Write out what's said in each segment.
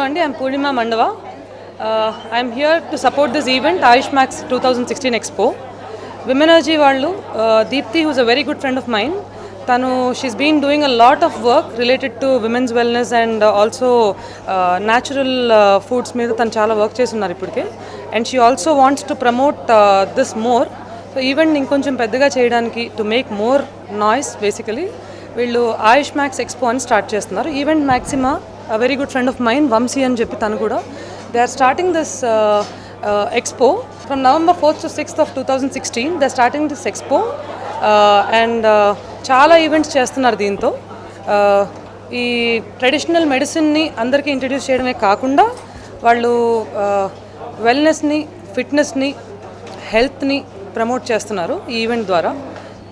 Andy, I'm Purnima Mandava. I'm here to support this event, Ayush Max 2016 Expo. Womenergy Vallu, Deepthi, who's a very good friend of mine, she's been doing a lot of work related to women's wellness and also natural foods మీద తను చాలా work చేస్తున్నారు ఇప్పటికే. And she also wants to promote this more. So event ఇంకొంచెం పెద్దగా చేయడానికి to make more noise basically వీళ్ళు ఆయుష్ max expo అని స్టార్ట్ చేస్తున్నారు. Event మ్యాక్సిమా a very good friend of mine, Vamsi అని చెప్పి తను కూడా, they are starting this expo from November 4th to 6th of 2016. they are starting this expo and చాలా events చేస్తున్నారు దీంతో. ఈ ట్రెడిషనల్ మెడిసిన్ని అందరికీ ఇంట్రడ్యూస్ చేయడమే కాకుండా వాళ్ళు వెల్నెస్ని, ఫిట్నెస్ని, హెల్త్ని ప్రమోట్ చేస్తున్నారు ఈ ఈవెంట్ ద్వారా.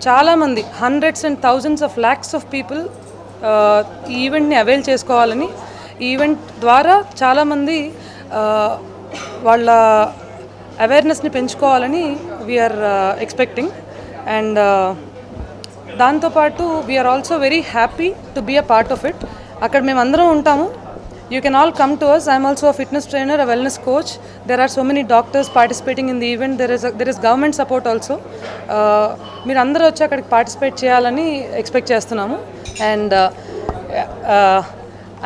చాలామంది hundreds and thousands of lakhs of people ఈ ఈవెంట్ని అవైల్ చేసుకోవాలని, ఈ ఈవెంట్ ద్వారా చాలామంది వాళ్ళ అవేర్నెస్ని పెంచుకోవాలని వీఆర్ ఎక్స్పెక్టింగ్. అండ్ దాంతోపాటు we're also very happy to be a part of it. అక్కడ మేము అందరం ఉంటాము. You can all come to us. I am also a fitness trainer, a wellness coach. There are so many doctors participating in the event. There is government support also. మీరు అందరూ వచ్చి అక్కడికి participate చేయాలని expect చేస్తున్నాము. And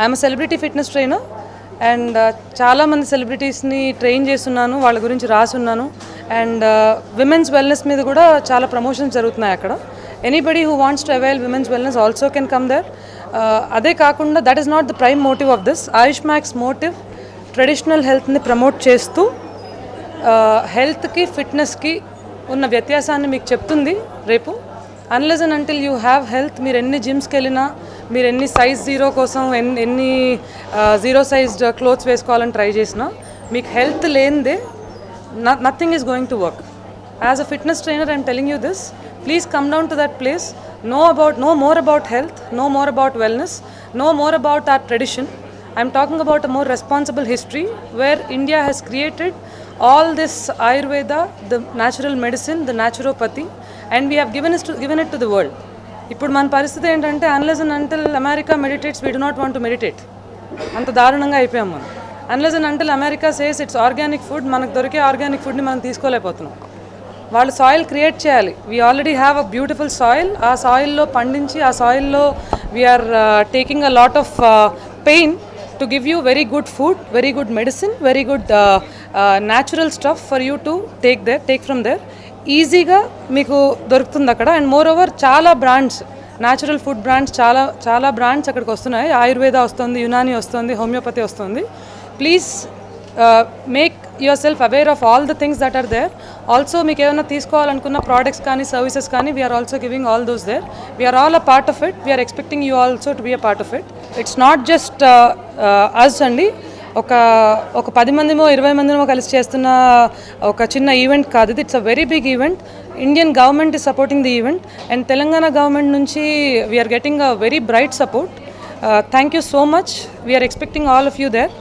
I'm celebrity fitness trainer and చాలామంది సెలబ్రిటీస్ని train చేస్తున్నాను, వాళ్ళ గురించి రాసున్నాను. అండ్ విమెన్స్ వెల్నెస్ మీద కూడా చాలా ప్రమోషన్స్ జరుగుతున్నాయి అక్కడ. Anybody who wants to avail women's wellness also can come there. అదే కాకుండా that is not the prime motive of this. Ayush Max motive traditional హెల్త్ని ప్రమోట్ చేస్తూ హెల్త్కి, ఫిట్నెస్కి ఉన్న వ్యత్యాసాన్ని మీకు చెప్తుంది రేపు. Unless and until you have health, మీరు ఎన్ని జిమ్స్కి వెళ్ళినా, మీరు ఎన్ని సైజ్ జీరో కోసం ఎన్ని జీరో సైజ్డ్ క్లోత్స్ వేసుకోవాలని ట్రై చేసినా, మీకు హెల్త్ లేనిదే nothing is going to work. As a fitness trainer I'm telling you this. Please come down to that place, know more about health, know more about wellness, know more about our tradition. I'm talking about a more responsible history where India has created all this Ayurveda, the natural medicine, the naturopathy, and we have given it to the world. ఇప్పుడు మన పరిస్థితి ఏంటంటే, unless and until America meditates, we do not want to meditate. అంత దారుణంగా అయిపోయాం మనం. Unless and until America says it's organic food, మనకు దొరికే ఆర్గానిక్ ఫుడ్ని మనం తీసుకోలేకపోతున్నాం. వాళ్ళు సాయిల్ క్రియేట్ చేయాలి. We already have a beautiful soil. ఆ సాయిల్లో పండించి, ఆ సాయిల్లో we're taking a lot of pain to give you very good food, very good medicine, very good natural stuff for you to take from there. ఈజీగా మీకు దొరుకుతుంది అక్కడ. And moreover చాలా బ్రాండ్స్, న్యాచురల్ ఫుడ్ బ్రాండ్స్, చాలా brands అక్కడికి వస్తున్నాయి. ఆయుర్వేద వస్తుంది, యునాని వస్తుంది, హోమియోపతి వస్తుంది. Please make yourself aware of all the things that are there. Also మీకు ఏమైనా తీసుకోవాలనుకున్న ప్రోడక్ట్స్ కానీ, సర్వీసెస్ కానీ, we're also giving all those there. We're all a part of it. We're expecting you also to be a part of it. It's not just us అండి. ఒక 10 మందిమో 20 మందిమో కలిసి చేస్తున్న ఒక చిన్న ఈవెంట్ కాదు ఇది. It's a very big event. Indian government is supporting the event and Telangana government నుంచి we're getting a very bright support. Thank you so much. We're expecting all of you there.